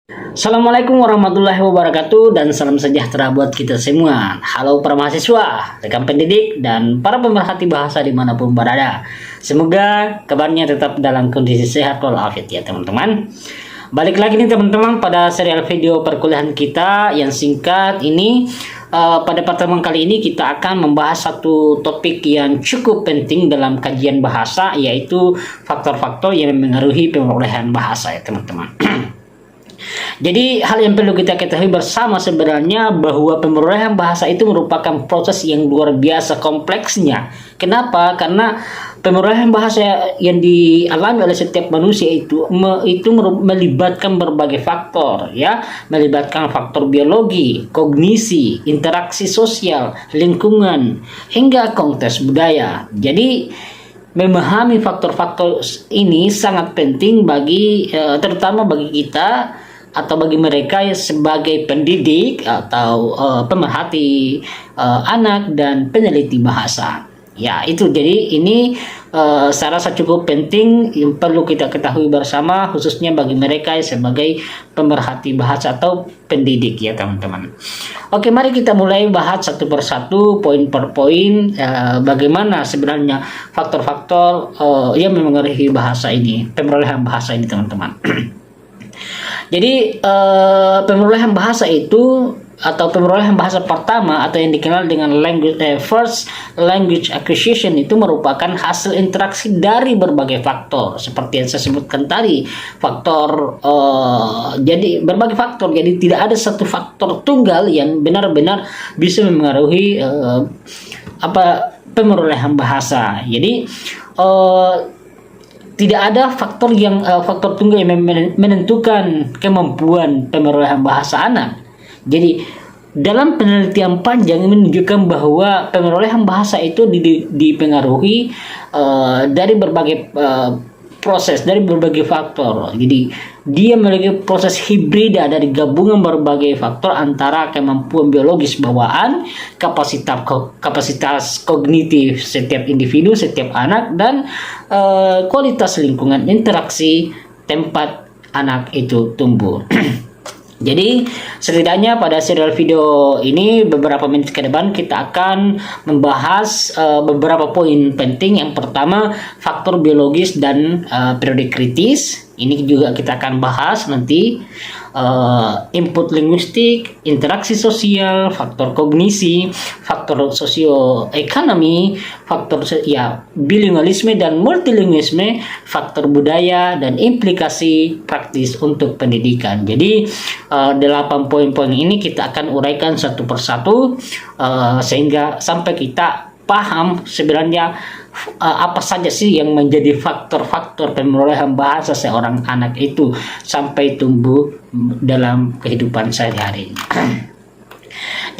Assalamualaikum warahmatullahi wabarakatuh dan salam sejahtera buat kita semua. Halo para mahasiswa, rekan pendidik, dan para pemerhati bahasa dimanapun berada. Semoga kabarnya tetap dalam kondisi sehat walafiat ya teman-teman. Balik lagi nih teman-teman pada serial video perkuliahan kita yang singkat ini. Pada pertemuan kali ini kita akan membahas satu topik yang cukup penting dalam kajian bahasa, yaitu faktor-faktor yang mempengaruhi perolehan bahasa ya teman-teman. Jadi hal yang perlu kita ketahui bersama sebenarnya bahwa pemerolehan bahasa itu merupakan proses yang luar biasa kompleksnya. Kenapa? Karena pemerolehan bahasa yang dialami oleh setiap manusia itu melibatkan berbagai faktor, ya, melibatkan faktor biologi, kognisi, interaksi sosial, lingkungan, hingga konteks budaya. Jadi memahami faktor-faktor ini sangat penting bagi terutama bagi kita atau bagi mereka yang sebagai pendidik atau pemerhati anak dan peneliti bahasa. Ya, itu jadi ini saya rasa cukup penting yang perlu kita ketahui bersama, khususnya bagi mereka yang sebagai pemerhati bahasa atau pendidik ya teman-teman. Oke, mari kita mulai bahas satu persatu, poin per poin, bagaimana sebenarnya faktor-faktor yang mempengaruhi bahasa ini, pemerolehan bahasa ini teman-teman. Jadi pemerolehan bahasa itu atau pemerolehan bahasa pertama atau yang dikenal dengan first language acquisition itu merupakan hasil interaksi dari berbagai faktor seperti yang saya sebutkan tadi, faktor jadi berbagai faktor, jadi tidak ada satu faktor tunggal yang benar-benar bisa mempengaruhi pemerolehan bahasa. Jadi tidak ada faktor tunggal yang menentukan kemampuan pemerolehan bahasa anak. Jadi dalam penelitian panjang menunjukkan bahwa pemerolehan bahasa itu dipengaruhi dari berbagai proses, dari berbagai faktor. Jadi dia memiliki proses hibrida dari gabungan berbagai faktor antara kemampuan biologis bawaan, kapasitas kognitif setiap individu, setiap anak, dan kualitas lingkungan interaksi tempat anak itu tumbuh. Jadi setidaknya pada serial video ini beberapa menit ke depan kita akan membahas beberapa poin penting. Yang pertama, faktor biologis dan periode kritis. Ini juga kita akan bahas nanti. Input linguistik, interaksi sosial, faktor kognisi, faktor sosioekonomi, faktor bilingualisme dan multilingualisme, faktor budaya, dan implikasi praktis untuk pendidikan. Jadi 8 poin-poin ini kita akan uraikan satu persatu sehingga sampai kita paham sebenarnya apa saja sih yang menjadi faktor-faktor pemerolehan bahasa seorang anak itu sampai tumbuh dalam kehidupan sehari-hari.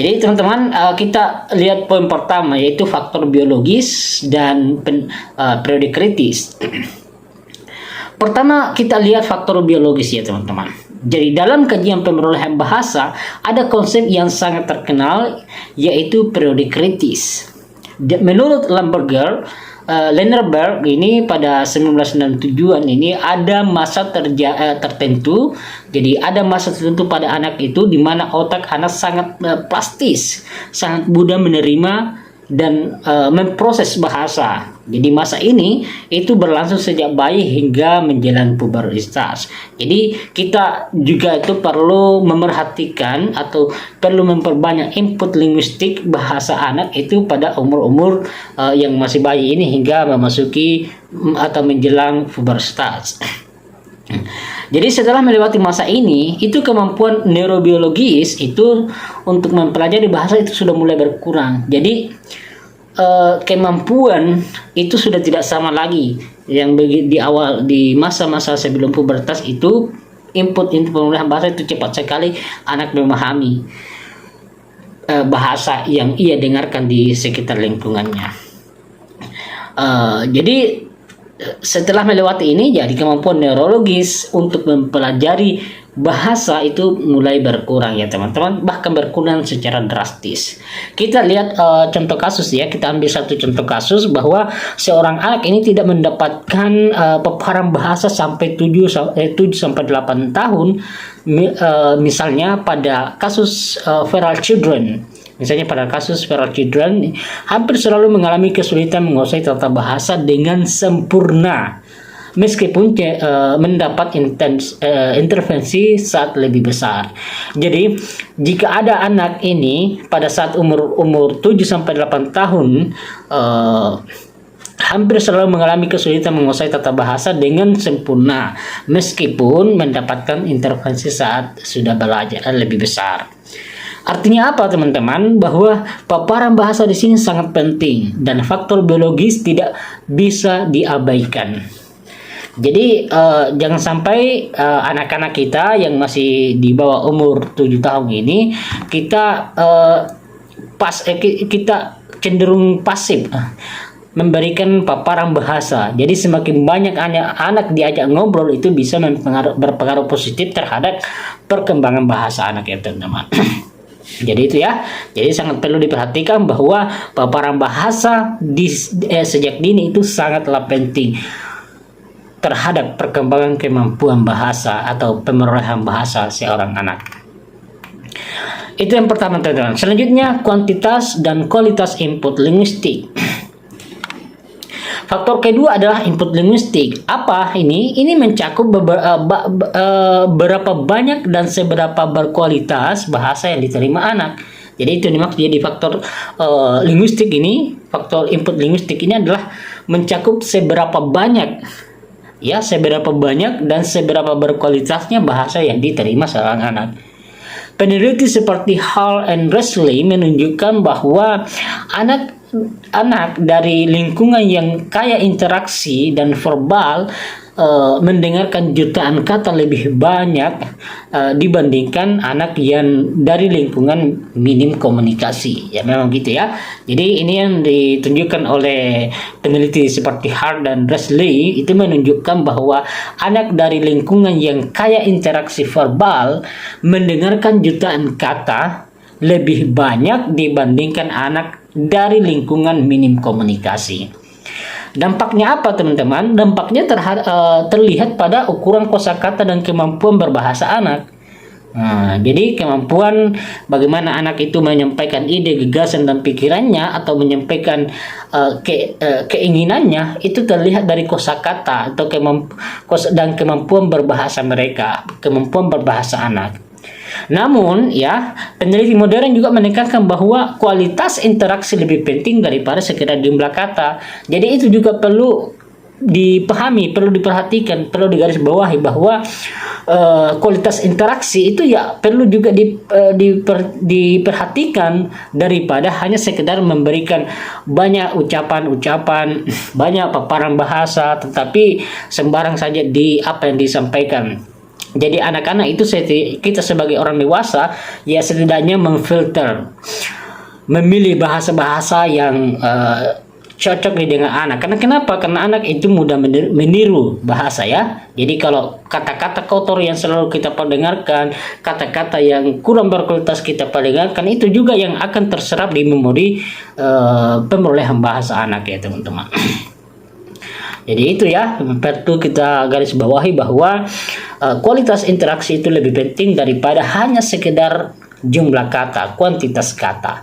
Jadi teman-teman, kita lihat poin pertama, yaitu faktor biologis dan periode kritis. Pertama kita lihat faktor biologis ya teman-teman. Jadi dalam kajian pemerolehan bahasa ada konsep yang sangat terkenal, yaitu periode kritis. Menurut Lernerberg ini pada 1997-an ini ada masa tertentu. Jadi ada masa tertentu pada anak itu di mana otak anak sangat plastis, sangat mudah menerima dan memproses bahasa. Jadi masa ini itu berlangsung sejak bayi hingga menjelang pubertas. Jadi kita juga itu perlu memerhatikan atau perlu memperbanyak input linguistik bahasa anak itu pada umur-umur yang masih bayi ini hingga memasuki atau menjelang pubertas. Jadi setelah melewati masa ini, itu kemampuan neurobiologis itu untuk mempelajari bahasa itu sudah mulai berkurang. Jadi kemampuan itu sudah tidak sama lagi. Yang di masa-masa sebelum pubertas itu input pemerolehan bahasa itu cepat sekali anak memahami bahasa yang ia dengarkan di sekitar lingkungannya. Jadi setelah melewati ini, jadi kemampuan neurologis untuk mempelajari bahasa itu mulai berkurang ya teman-teman, bahkan berkurang secara drastis. Kita lihat contoh kasus ya, kita ambil satu contoh kasus bahwa seorang anak ini tidak mendapatkan paparan bahasa sampai 7 sampai 8 tahun. Misalnya pada kasus feral children. Misalnya pada kasus feral children hampir selalu mengalami kesulitan menguasai tata bahasa dengan sempurna, meskipun mendapat intervensi saat lebih besar. Jadi, jika ada anak ini pada saat umur 7 sampai 8 tahun hampir selalu mengalami kesulitan menguasai tata bahasa dengan sempurna, meskipun mendapatkan intervensi saat sudah belajar lebih besar. Artinya apa teman-teman? Bahwa paparan bahasa di sini sangat penting dan faktor biologis tidak bisa diabaikan. Jadi jangan sampai anak-anak kita yang masih di bawah umur 7 tahun ini kita kita cenderung pasif memberikan paparan bahasa. Jadi semakin banyak anak diajak ngobrol itu bisa berpengaruh positif terhadap perkembangan bahasa anak ya teman-teman. Jadi itu ya. Jadi sangat perlu diperhatikan bahwa paparan bahasa sejak dini itu sangatlah penting terhadap perkembangan kemampuan bahasa atau pemerolehan bahasa seorang anak. Itu yang pertama teman-teman. Selanjutnya, kuantitas dan kualitas input linguistik. Faktor kedua adalah input linguistik. Apa ini? Ini mencakup berapa banyak dan seberapa berkualitas bahasa yang diterima anak. Jadi itu dimaksud jadi faktor linguistik ini, faktor input linguistik ini adalah mencakup seberapa banyak dan seberapa berkualitasnya bahasa yang diterima seorang anak. Peneliti seperti Hall and Resley menunjukkan bahwa anak dari lingkungan yang kaya interaksi dan verbal mendengarkan jutaan kata lebih banyak dibandingkan anak yang dari lingkungan minim komunikasi. Ya memang gitu ya. Jadi ini yang ditunjukkan oleh peneliti seperti Hart dan Resley itu menunjukkan bahwa anak dari lingkungan yang kaya interaksi verbal mendengarkan jutaan kata lebih banyak dibandingkan anak dari lingkungan minim komunikasi. Dampaknya apa teman-teman? Dampaknya terlihat pada ukuran kosakata dan kemampuan berbahasa anak. Nah, jadi kemampuan bagaimana anak itu menyampaikan ide, gagasan dan pikirannya atau menyampaikan keinginannya itu terlihat dari kosakata atau kemampuan berbahasa mereka, kemampuan berbahasa anak. Namun ya, peneliti modern juga menekankan bahwa kualitas interaksi lebih penting daripada sekedar jumlah kata. Jadi itu juga perlu dipahami, perlu diperhatikan, perlu digarisbawahi bahwa kualitas interaksi itu ya perlu juga diperhatikan daripada hanya sekedar memberikan banyak ucapan-ucapan, banyak paparan bahasa, tetapi sembarang saja di apa yang disampaikan. Jadi anak-anak itu kita sebagai orang dewasa ya setidaknya memfilter, memilih bahasa-bahasa yang cocok dengan anak. Karena kenapa? Karena anak itu mudah meniru bahasa ya. Jadi kalau kata-kata kotor yang selalu kita perdengarkan, kata-kata yang kurang berkualitas kita perdengarkan, itu juga yang akan terserap di memori pemerolehan bahasa anak ya teman-teman. Jadi itu ya, perlu kita garis bawahi bahwa kualitas interaksi itu lebih penting daripada hanya sekedar jumlah kata, kuantitas kata.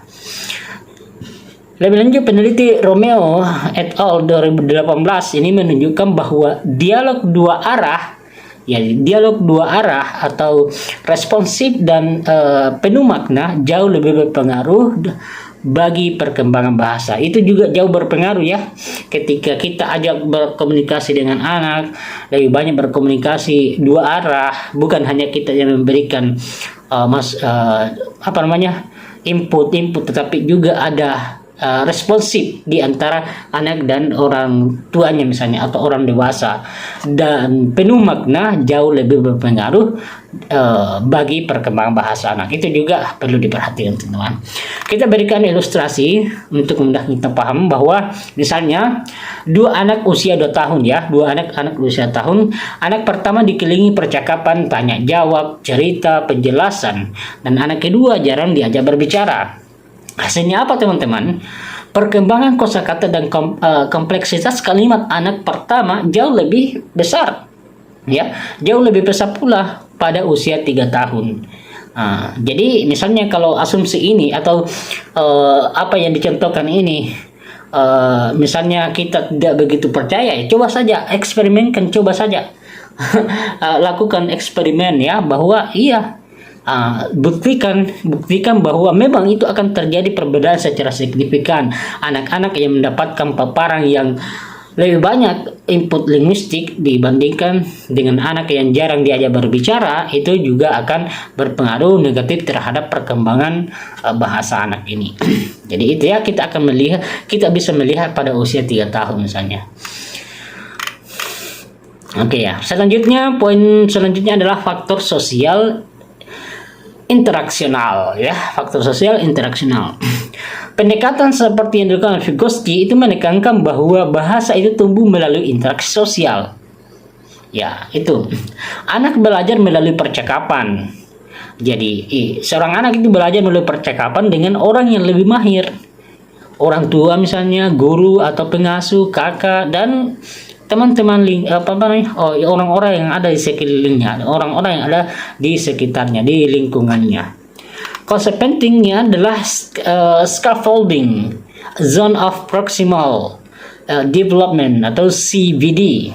Lebih lanjut, peneliti Romeo et al. 2018 ini menunjukkan bahwa dialog dua arah atau responsif dan penuh makna jauh lebih berpengaruh bagi perkembangan bahasa. Itu juga jauh berpengaruh ya. Ketika kita ajak berkomunikasi dengan anak, lebih banyak berkomunikasi dua arah, bukan hanya kita yang memberikan input, tetapi juga ada responsif di antara anak dan orang tuanya misalnya atau orang dewasa, dan penuh makna jauh lebih berpengaruh bagi perkembangan bahasa anak. Itu juga perlu diperhatikan teman-teman. Kita berikan ilustrasi untuk mudah kita paham bahwa misalnya dua anak usia 2 tahun ya, dua anak usia tahun, anak pertama dikelilingi percakapan, tanya jawab, cerita, penjelasan, dan anak kedua jarang diajak berbicara. Hasilnya apa teman-teman? Perkembangan kosakata dan kompleksitas kalimat anak pertama jauh lebih besar, ya, jauh lebih besar pula pada usia 3 tahun. Jadi misalnya kalau asumsi ini atau apa yang dicontohkan ini, misalnya kita tidak begitu percaya, ya, coba saja eksperimenkan, coba saja lakukan eksperimen ya, bahwa iya. Buktikan bahwa memang itu akan terjadi perbedaan secara signifikan. Anak-anak yang mendapatkan paparan yang lebih banyak input linguistik dibandingkan dengan anak yang jarang diajak berbicara, itu juga akan berpengaruh negatif terhadap perkembangan bahasa anak ini. Jadi itu ya, kita bisa melihat pada usia 3 tahun misalnya. Oke ya, poin selanjutnya adalah faktor sosial interaksional ya, faktor sosial interaksional. Pendekatan seperti yang dilakukan Vygotsky itu menekankan bahwa bahasa itu tumbuh melalui interaksi sosial. Ya, itu. Anak belajar melalui percakapan. Jadi, seorang anak itu belajar melalui percakapan dengan orang yang lebih mahir. Orang tua misalnya, guru atau pengasuh, kakak, dan teman-teman orang-orang yang ada di sekelilingnya, orang-orang yang ada di sekitarnya, di lingkungannya. Konsep pentingnya adalah scaffolding, zone of proximal development atau CVD.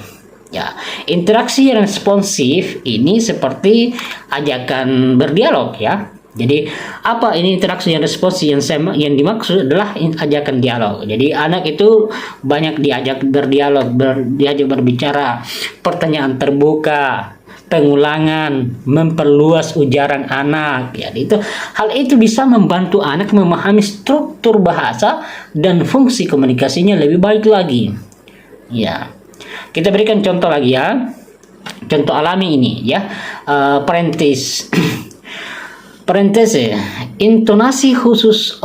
Ya, interaksi yang responsif ini seperti ajakan berdialog ya. Jadi apa ini interaksi yang responsif yang dimaksud adalah ajakan dialog. Jadi anak itu banyak diajak berdialog, diajak berbicara, pertanyaan terbuka, pengulangan, memperluas ujaran anak. Ya, hal itu bisa membantu anak memahami struktur bahasa dan fungsi komunikasinya lebih baik lagi. Ya, kita berikan contoh lagi ya, contoh alami ini ya, parentese, intonasi khusus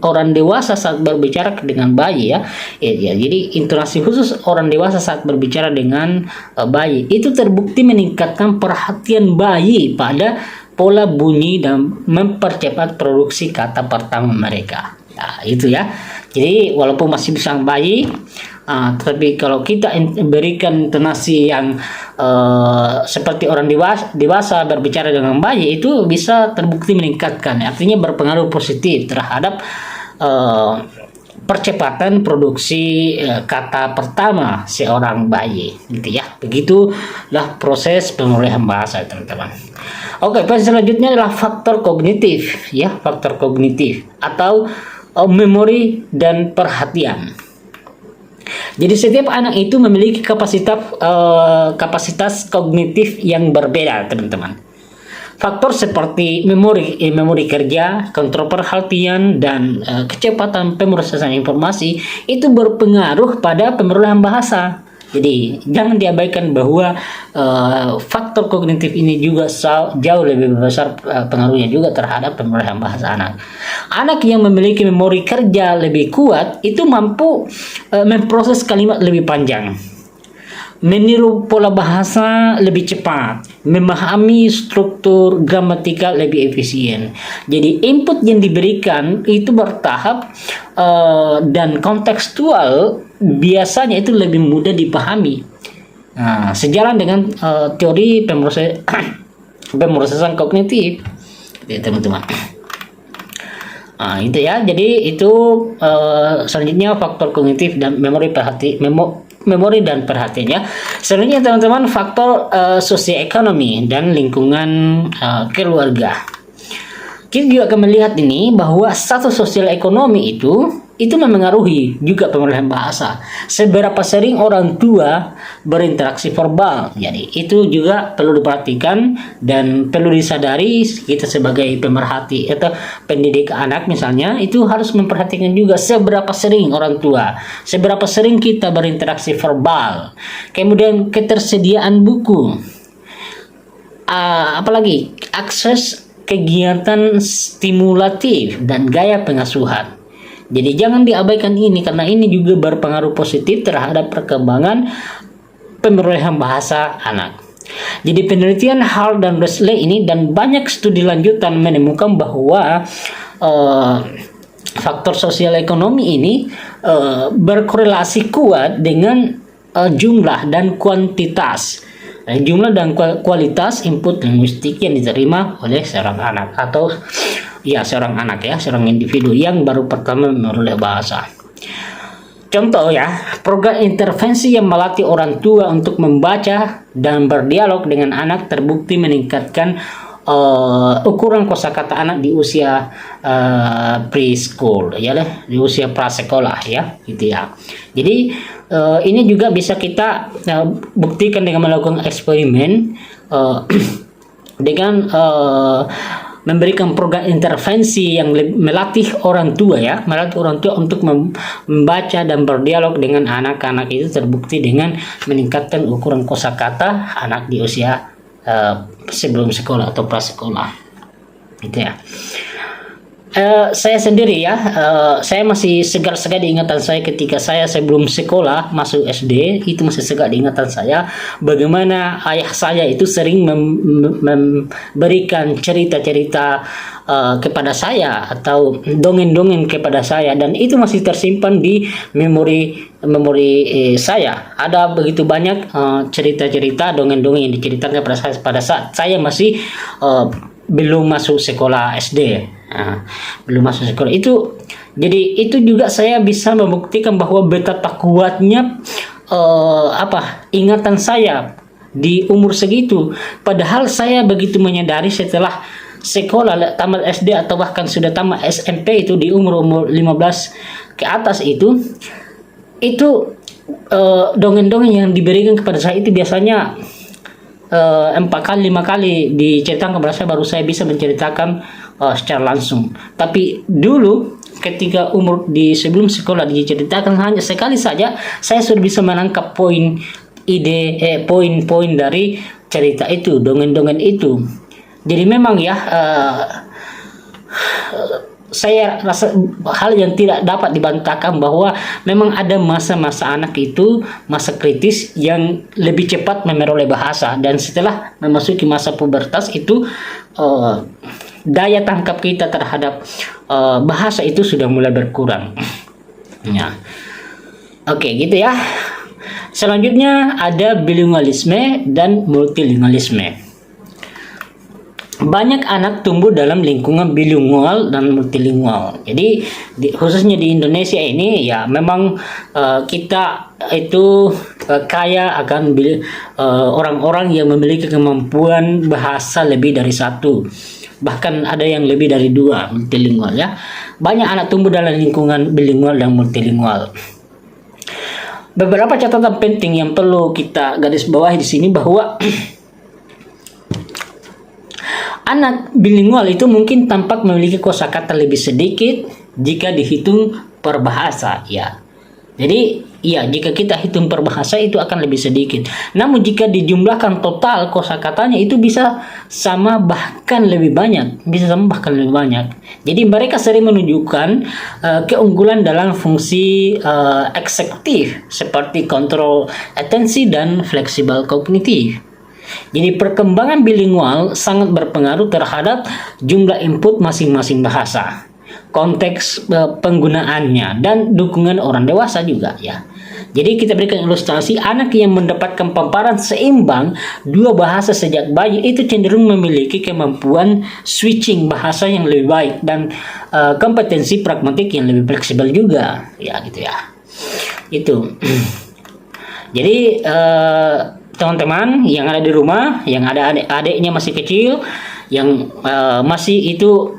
orang dewasa saat berbicara dengan bayi ya. Jadi intonasi khusus orang dewasa saat berbicara dengan bayi itu terbukti meningkatkan perhatian bayi pada pola bunyi dan mempercepat produksi kata pertama mereka. Nah, itu ya. Jadi walaupun masih bisa bayi, tapi kalau kita berikan intonasi yang seperti orang dewasa berbicara dengan bayi, itu bisa terbukti meningkatkan, artinya berpengaruh positif terhadap percepatan produksi kata pertama seorang bayi, gitu ya. Begitulah proses pemulihan bahasa, teman-teman. Oke, poin selanjutnya adalah faktor kognitif, ya, faktor kognitif atau memori dan perhatian. Jadi setiap anak itu memiliki kapasitas kognitif yang berbeda, teman-teman. Faktor seperti memori kerja, kontrol perhatian, dan kecepatan pemrosesan informasi itu berpengaruh pada pemulihan bahasa. Jadi jangan diabaikan bahwa faktor kognitif ini juga jauh lebih besar pengaruhnya juga terhadap pemulihan bahasa anak. Anak yang memiliki memori kerja lebih kuat itu mampu memproses kalimat lebih panjang, meniru pola bahasa lebih cepat, memahami struktur gramatikal lebih efisien. Jadi input yang diberikan itu bertahap dan kontekstual, biasanya itu lebih mudah dipahami. Nah, sejalan dengan teori pemrosesan kognitif, teman-teman. Itu ya. Jadi itu selanjutnya faktor kognitif dan memori dan perhatiannya. Selanjutnya teman-teman, faktor sosioekonomi dan lingkungan keluarga. Kita juga akan melihat ini bahwa status sosial ekonomi itu itu memengaruhi juga pemulihan bahasa. Seberapa sering orang tua berinteraksi verbal. Jadi itu juga perlu diperhatikan dan perlu disadari kita sebagai pemerhati atau pendidik anak misalnya, itu harus memperhatikan juga seberapa sering orang tua, seberapa sering kita berinteraksi verbal. Kemudian ketersediaan buku. Apalagi akses kegiatan stimulatif dan gaya pengasuhan. Jadi jangan diabaikan ini, karena ini juga berpengaruh positif terhadap perkembangan pemulihan bahasa anak. Jadi penelitian Hall dan Wesley ini dan banyak studi lanjutan menemukan bahwa faktor sosial ekonomi ini berkorelasi kuat dengan jumlah dan kuantitas. Jumlah dan kualitas input linguistik yang diterima oleh seorang anak atau seorang individu yang baru pertama memperoleh bahasa. Contoh program intervensi yang melatih orang tua untuk membaca dan berdialog dengan anak terbukti meningkatkan ukuran kosakata anak di usia preschool, di usia prasekolah gitu ya. Jadi ini juga bisa kita buktikan dengan melakukan eksperimen dengan memberikan program intervensi yang melatih orang tua untuk membaca dan berdialog dengan anak-anak. Itu terbukti dengan meningkatkan ukuran kosakata anak di usia sebelum sekolah atau prasekolah, gitu ya. Saya sendiri saya masih segar-segar di ingatan saya ketika saya sebelum sekolah masuk SD, itu masih segar di ingatan saya bagaimana ayah saya itu sering memberikan cerita-cerita kepada saya atau dongeng-dongeng kepada saya, dan itu masih tersimpan di memori saya. Ada begitu banyak cerita-cerita dongeng-dongeng yang diceritakan kepada saya pada saat saya masih belum masuk sekolah SD. Belum masuk sekolah itu. Jadi itu juga saya bisa membuktikan bahwa betapa kuatnya ingatan saya di umur segitu. Padahal saya begitu menyadari setelah sekolah tamat SD atau bahkan sudah tamat SMP itu di umur 15 ke atas itu dongeng-dongeng yang diberikan kepada saya itu biasanya 4 kali 5 kali diceritakan kepada saya baru saya bisa menceritakan secara langsung. Tapi dulu ketika umur sebelum sekolah diceritakan hanya sekali saja, saya sudah bisa menangkap poin dari cerita itu, dongeng-dongeng itu. Jadi memang saya rasa hal yang tidak dapat dibantahkan bahwa memang ada masa-masa anak itu, masa kritis yang lebih cepat memperoleh bahasa, dan setelah memasuki masa pubertas itu daya tangkap kita terhadap bahasa itu sudah mulai berkurang. Oke, gitu ya. Selanjutnya ada bilingualisme dan multilingualisme. Banyak anak tumbuh dalam lingkungan bilingual dan multilingual. Jadi khususnya di Indonesia ini memang kita itu kaya akan orang-orang yang memiliki kemampuan bahasa lebih dari satu, bahkan ada yang lebih dari 2, multilingual Banyak anak tumbuh dalam lingkungan bilingual dan multilingual. Beberapa catatan penting yang perlu kita garis bawahi di sini bahwa anak bilingual itu mungkin tampak memiliki kosakata lebih sedikit jika dihitung per bahasa Jadi jika kita hitung per bahasa itu akan lebih sedikit. Namun jika dijumlahkan total kosakatanya itu bisa sama bahkan lebih banyak, Jadi mereka sering menunjukkan keunggulan dalam fungsi eksekutif seperti kontrol atensi dan fleksibel kognitif. Jadi perkembangan bilingual sangat berpengaruh terhadap jumlah input masing-masing bahasa, konteks penggunaannya, dan dukungan orang dewasa juga Jadi kita berikan ilustrasi, anak yang mendapatkan paparan seimbang 2 bahasa sejak bayi itu cenderung memiliki kemampuan switching bahasa yang lebih baik dan kompetensi pragmatik yang lebih fleksibel juga Itu. Jadi teman-teman yang ada di rumah, yang ada adik-adiknya masih kecil, yang masih itu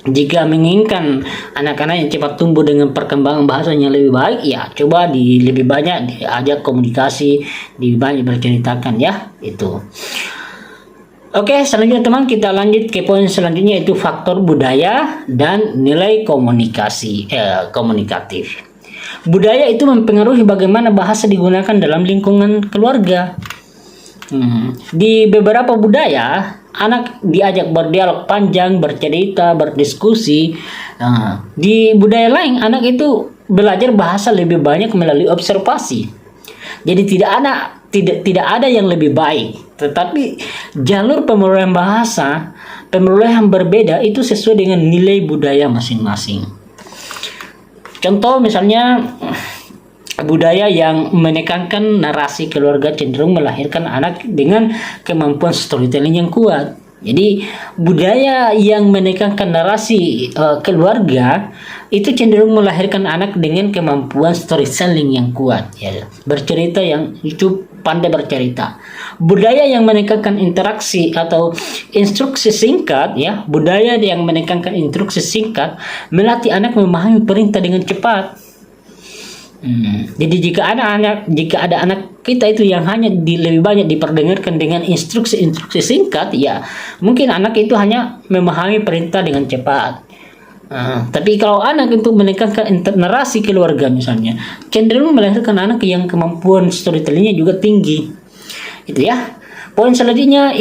Jika menginginkan anak-anak yang cepat tumbuh dengan perkembangan bahasa yang lebih baik, ya coba lebih banyak diajak komunikasi, lebih banyak berceritakan ya itu. Oke, selanjutnya teman, kita lanjut ke poin selanjutnya, yaitu faktor budaya dan nilai komunikatif. Budaya itu mempengaruhi bagaimana bahasa digunakan dalam lingkungan keluarga. Di beberapa budaya, anak diajak berdialog panjang, bercerita, berdiskusi. Di budaya lain, anak itu belajar bahasa lebih banyak melalui observasi. Jadi tidak ada yang lebih baik, tetapi jalur pemulihan berbeda itu sesuai dengan nilai budaya masing-masing. Contoh misalnya, budaya yang menekankan narasi keluarga cenderung melahirkan anak dengan kemampuan storytelling yang kuat. Jadi budaya yang menekankan narasi keluarga itu cenderung melahirkan anak dengan kemampuan storytelling yang kuat, ya. Bercerita yang itu pandai bercerita. Budaya yang menekankan interaksi atau instruksi singkat, ya. Budaya yang menekankan instruksi singkat melatih anak memahami perintah dengan cepat. Jadi jika ada anak kita itu yang hanya lebih banyak diperdengarkan dengan instruksi singkat, ya mungkin anak itu hanya memahami perintah dengan cepat. Tapi kalau anak itu menekankan narasi keluarga misalnya, cenderung melahirkan anak yang kemampuan storytellingnya juga tinggi. Itu ya. Poin selanjutnya,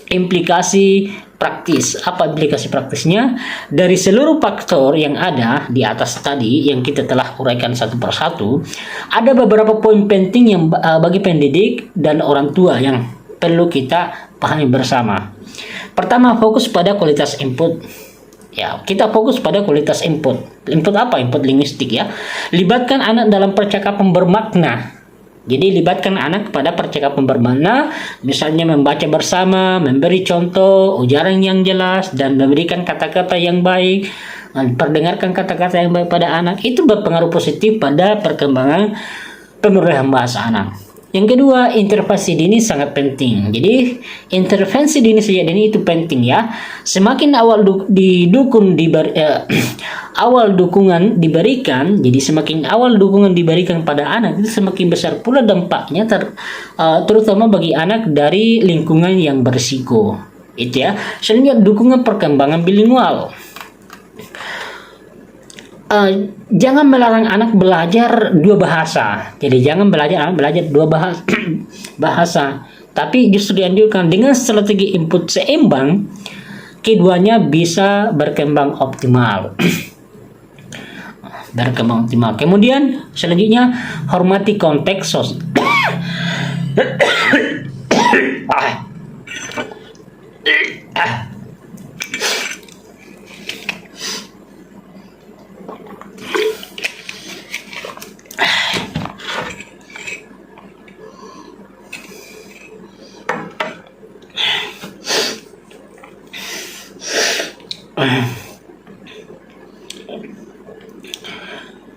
implikasi praktis. Apa implikasi praktisnya? Dari seluruh faktor yang ada di atas tadi yang kita telah uraikan satu persatu, ada beberapa poin penting yang bagi pendidik dan orang tua yang perlu kita pahami bersama. Pertama, fokus pada kualitas input. Ya, kita fokus pada kualitas input. Input apa? Input linguistik, ya. Libatkan anak dalam percakapan bermakna. Jadi libatkan anak pada percakapan bermakna, misalnya membaca bersama, memberi contoh, ujaran yang jelas, dan memberikan kata-kata yang baik, perdengarkan kata-kata yang baik pada anak. Itu berpengaruh positif pada perkembangan pemulihan bahasa anak. Yang kedua, intervensi dini sangat penting. Jadi intervensi dini sejak dini itu penting, ya. Semakin awal awal dukungan diberikan, jadi semakin awal dukungan diberikan pada anak, itu semakin besar pula dampaknya terutama bagi anak dari lingkungan yang berisiko. Itu ya. Selanjutnya, dukungan perkembangan bilingual. Jangan melarang anak belajar dua bahasa. Jadi jangan anak belajar dua bahasa, tapi justru dianjurkan dengan strategi input seimbang, keduanya bisa berkembang optimal. Kemudian selanjutnya, hormati konteks sosial.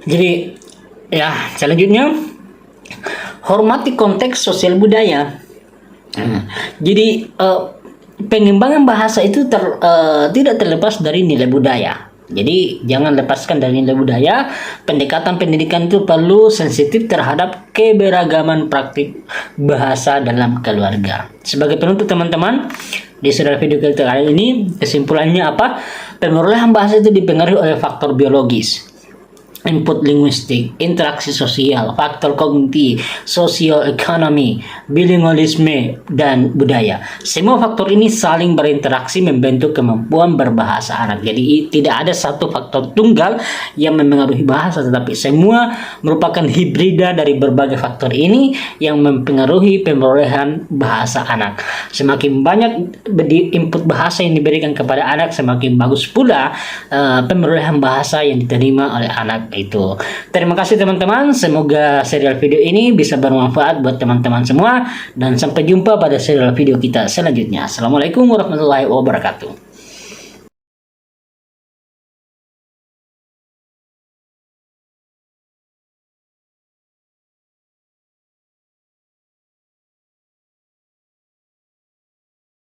Jadi ya, selanjutnya, hormati konteks sosial budaya. Jadi pengembangan bahasa itu tidak terlepas dari nilai budaya. Jadi jangan lepaskan dari nilai budaya. Pendekatan pendidikan itu perlu sensitif terhadap keberagaman praktik bahasa dalam keluarga. Sebagai penutup teman-teman, di saudara video kita kali ini, kesimpulannya apa? Pemulihan bahasa itu dipengaruhi oleh faktor biologis, input linguistik, interaksi sosial, faktor kognitif, sosioekonomi, bilingualisme, dan budaya. Semua faktor ini saling berinteraksi membentuk kemampuan berbahasa anak. Jadi tidak ada satu faktor tunggal yang mempengaruhi bahasa, tetapi semua merupakan hibrida dari berbagai faktor ini yang mempengaruhi pemulihan bahasa anak. Semakin banyak input bahasa yang diberikan kepada anak, semakin bagus pula pemulihan bahasa yang diterima oleh anak itu. Terima kasih teman-teman, semoga serial video ini bisa bermanfaat buat teman-teman semua, dan sampai jumpa pada serial video kita selanjutnya. Assalamualaikum warahmatullahi wabarakatuh.